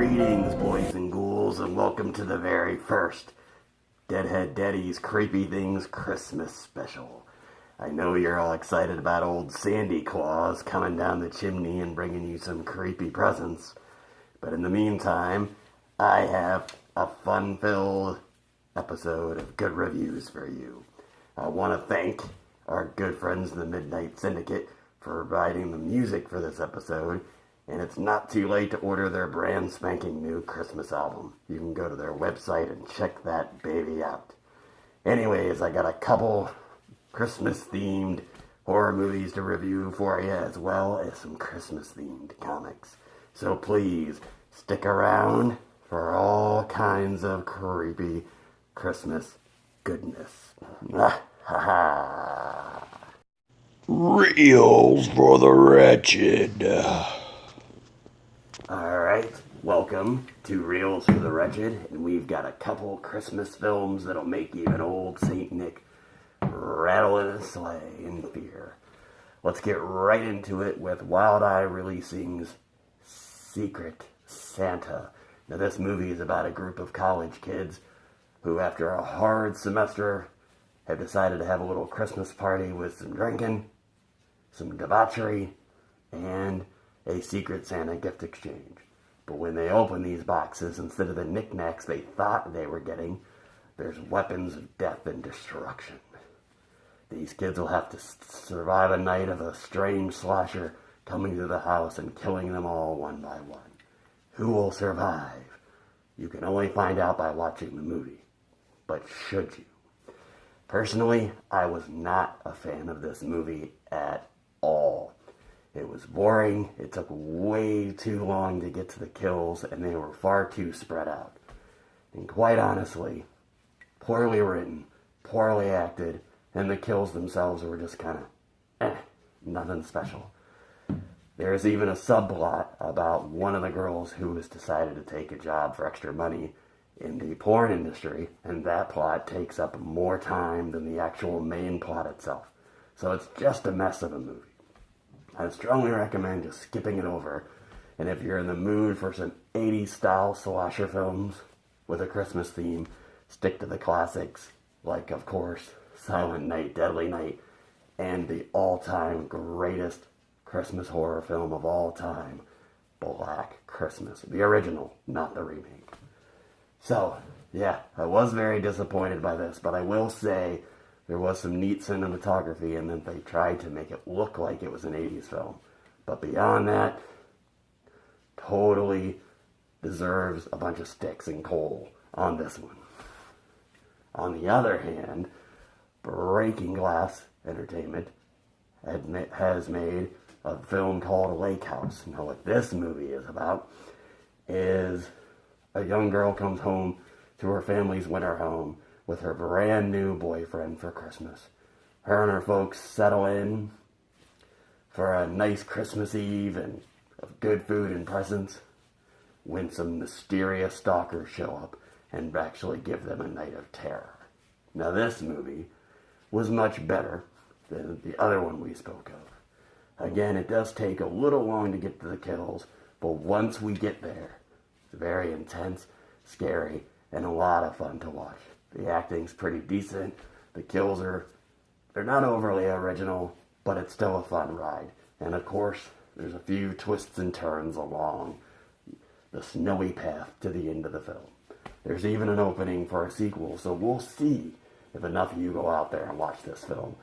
Greetings, boys and ghouls, and welcome to the very first Deadheaddaddy's Creepy Things Christmas special. I know you're all excited about old Sandy Claus coming down the chimney and bringing you some creepy presents, but in the meantime, I have a fun-filled episode of good reviews for you. I want to thank our good friends in the Midnight Syndicate for providing the music for this episode, and it's not too late to order their brand spanking new Christmas album. You can go to their website and check that baby out. Anyways, I got a couple Christmas-themed horror movies to review for you, as well as some Christmas-themed comics. So please, stick around for all kinds of creepy Christmas goodness. Ha ha. Reels for the Wretched. Alright, welcome to Reels for the Wretched, and we've got a couple Christmas films that'll make even old St. Nick rattle in a sleigh in fear. Let's get right into it with Wild Eye Releasing's Secret Santa. Now, this movie is about a group of college kids who, after a hard semester, have decided to have a little Christmas party with some drinking, some debauchery, and a Secret Santa gift exchange. But when they open these boxes, instead of the knickknacks they thought they were getting, there's weapons of death and destruction. These kids will have to survive a night of a strange slasher coming to the house and killing them all one by one. Who will survive? You can only find out by watching the movie. But should you? Personally, I was not a fan of this movie at all. It was boring, it took way too long to get to the kills, and they were far too spread out. And quite honestly, poorly written, poorly acted, and the kills themselves were just kind of, nothing special. There's even a subplot about one of the girls who has decided to take a job for extra money in the porn industry, and that plot takes up more time than the actual main plot itself. So it's just a mess of a movie. I strongly recommend just skipping it over, and if you're in the mood for some 80s style slasher films with a Christmas theme, stick to the classics, like, of course, Silent Night, Deadly Night, and the all-time greatest Christmas horror film of all time, Black Christmas. The original, not the remake. So, yeah, I was very disappointed by this, but I will say there was some neat cinematography, and then they tried to make it look like it was an 80s film. But beyond that, totally deserves a bunch of sticks and coal on this one. On the other hand, Breaking Glass Entertainment has made a film called Lake House. Now, what this movie is about is a young girl comes home to her family's winter home with her brand new boyfriend for Christmas. Her and her folks settle in for a nice Christmas Eve and of good food and presents when some mysterious stalkers show up and actually give them a night of terror. Now, this movie was much better than the other one we spoke of. Again, it does take a little long to get to the kills, but once we get there, it's very intense, scary, and a lot of fun to watch. The acting's pretty decent. The kills they're not overly original, but it's still a fun ride. And of course, there's a few twists and turns along the snowy path to the end of the film. There's even an opening for a sequel, so we'll see if enough of you go out there and watch this film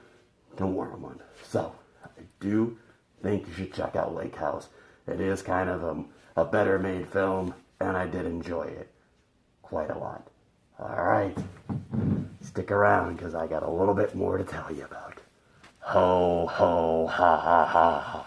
to warrant one. So, I do think you should check out Lake House. It is kind of a better made film, and I did enjoy it quite a lot. Alright, stick around because I got a little bit more to tell you about. Ho, ho, ha, ha, ha, ha.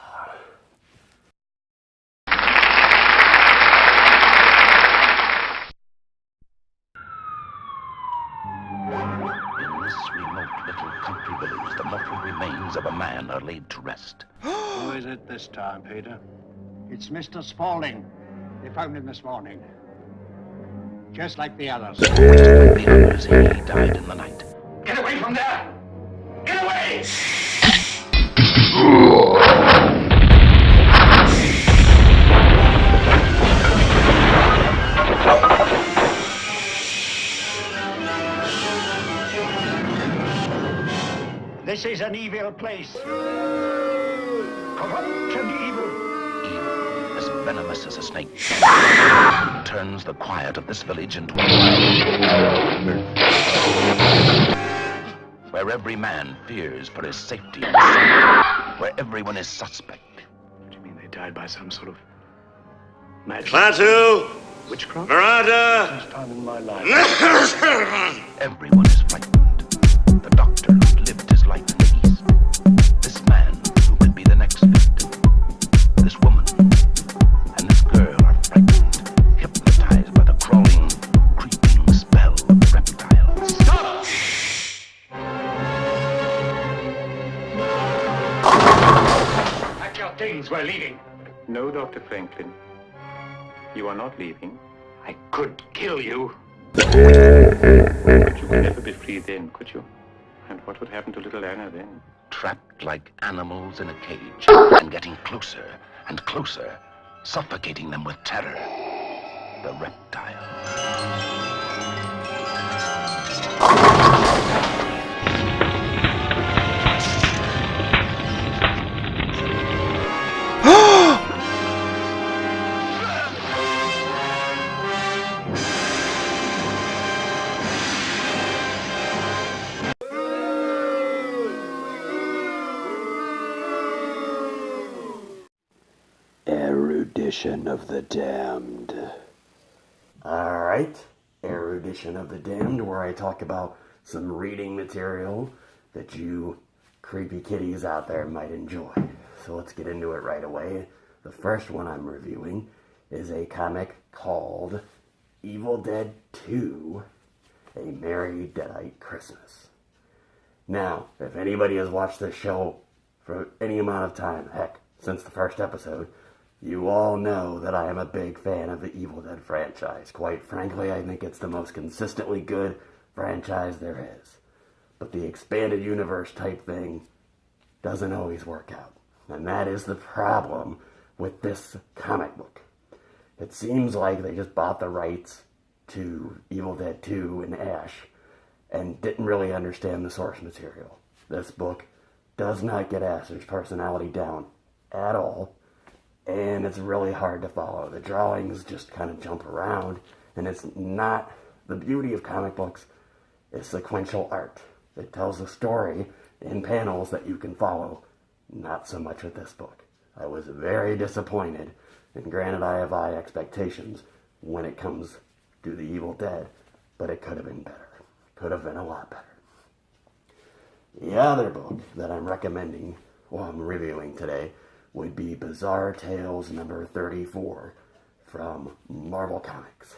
In this remote little country village, the mortal remains of a man are laid to rest. Who is it this time, Peter? It's Mr. Spaulding. They found him this morning. Just like the others. The others, he died in the night. Get away from there! Get away! This is an evil place. Corrupt and evil. Evil, as venomous as a snake, turns the quiet of this village into a where every man fears for his safety and safety, where everyone is suspect. What do you mean they died by some sort of magic? Klaatu! Witchcraft? Marada! First time in my life. Everyone is frightened. The doctor who lived his life in the East. This man who could be the next victim. This woman and this girl are frightened, hypnotized by the crawling, creeping spell of the reptile. Stop! Pack your things, we're leaving. No, Dr. Franklin. You are not leaving. I could kill you. But you would never be free then, could you? And what would happen to little Anna then? Trapped like animals in a cage, and getting closer and closer, suffocating them with terror. The reptile. Erudition of the Damned. Alright, Erudition of the Damned, where I talk about some reading material that you creepy kitties out there might enjoy. So let's get into it right away. The first one I'm reviewing is a comic called Evil Dead 2, A Merry Deadite Christmas. Now, if anybody has watched this show for any amount of time, heck, since the first episode, you all know that I am a big fan of the Evil Dead franchise. Quite frankly, I think it's the most consistently good franchise there is. But the expanded universe type thing doesn't always work out. And that is the problem with this comic book. It seems like they just bought the rights to Evil Dead 2 and Ash and didn't really understand the source material. This book does not get Ash's personality down at all. And it's really hard to follow. The drawings just kind of jump around, and it's not, the beauty of comic books is sequential art. It tells a story in panels that you can follow, not so much with this book. I was very disappointed, and granted I have high expectations when it comes to The Evil Dead, but it could have been better. Could have been a lot better. The other book that I'm recommending, well, I'm reviewing today, would be Bizarre Tales number 34 from Marvel Comics.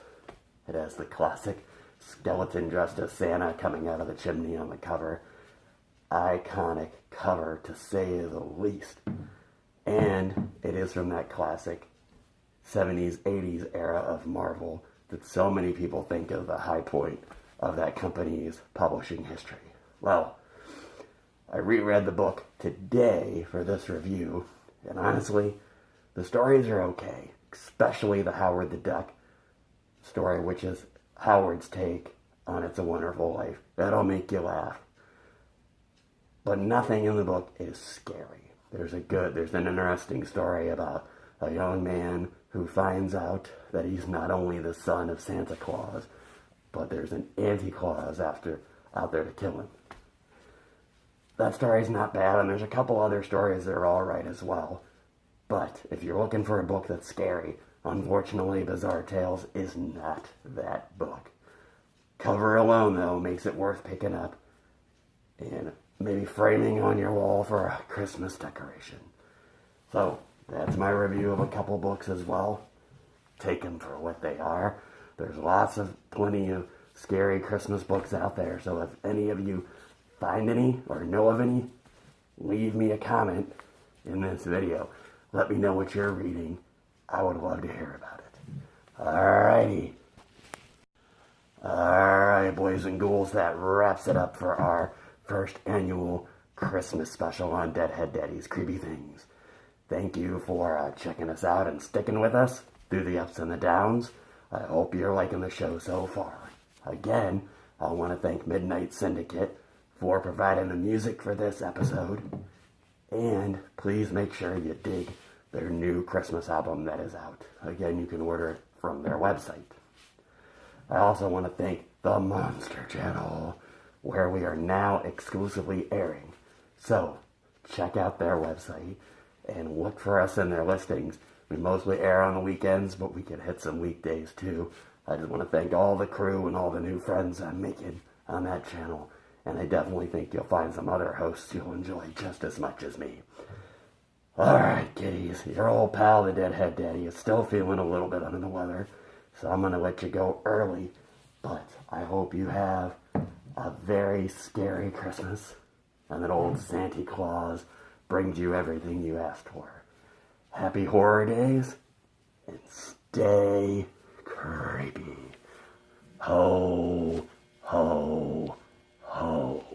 It has the classic skeleton dressed as Santa coming out of the chimney on the cover. Iconic cover, to say the least. And it is from that classic 70s, 80s era of Marvel that so many people think of the high point of that company's publishing history. Well, I reread the book today for this review, and honestly, the stories are okay, especially the Howard the Duck story, which is Howard's take on It's a Wonderful Life. That'll make you laugh. But nothing in the book is scary. There's an interesting story about a young man who finds out that he's not only the son of Santa Claus, but there's an anti-Claus out there to kill him. That story's not bad, and there's a couple other stories that are alright as well. But if you're looking for a book that's scary, unfortunately Bizarre Tales is not that book. Cover alone, though, makes it worth picking up and maybe framing on your wall for a Christmas decoration. So, that's my review of a couple books as well. Take them for what they are. There's plenty of scary Christmas books out there, so if any of you find any or know of any, leave me a comment in this video. Let me know what you're reading. I would love to hear about it. Alrighty. Alright, boys and ghouls, that wraps it up for our first annual Christmas special on Deadheaddaddy's Creepy Things. Thank you for checking us out and sticking with us through the ups and the downs. I hope you're liking the show so far. Again, I want to thank Midnight Syndicate for providing the music for this episode. And please make sure you dig their new Christmas album that is out. Again, you can order it from their website. I also want to thank the Monster Channel, where we are now exclusively airing. So, check out their website and look for us in their listings. We mostly air on the weekends, but we can hit some weekdays too. I just want to thank all the crew and all the new friends I'm making on that channel. And I definitely think you'll find some other hosts you'll enjoy just as much as me. Alright, kiddies, your old pal, the Deadheaddaddy, is still feeling a little bit under the weather, so I'm going to let you go early. But I hope you have a very scary Christmas, and that old Santa Claus brings you everything you asked for. Happy horror days, and stay creepy. Ho, ho, ho.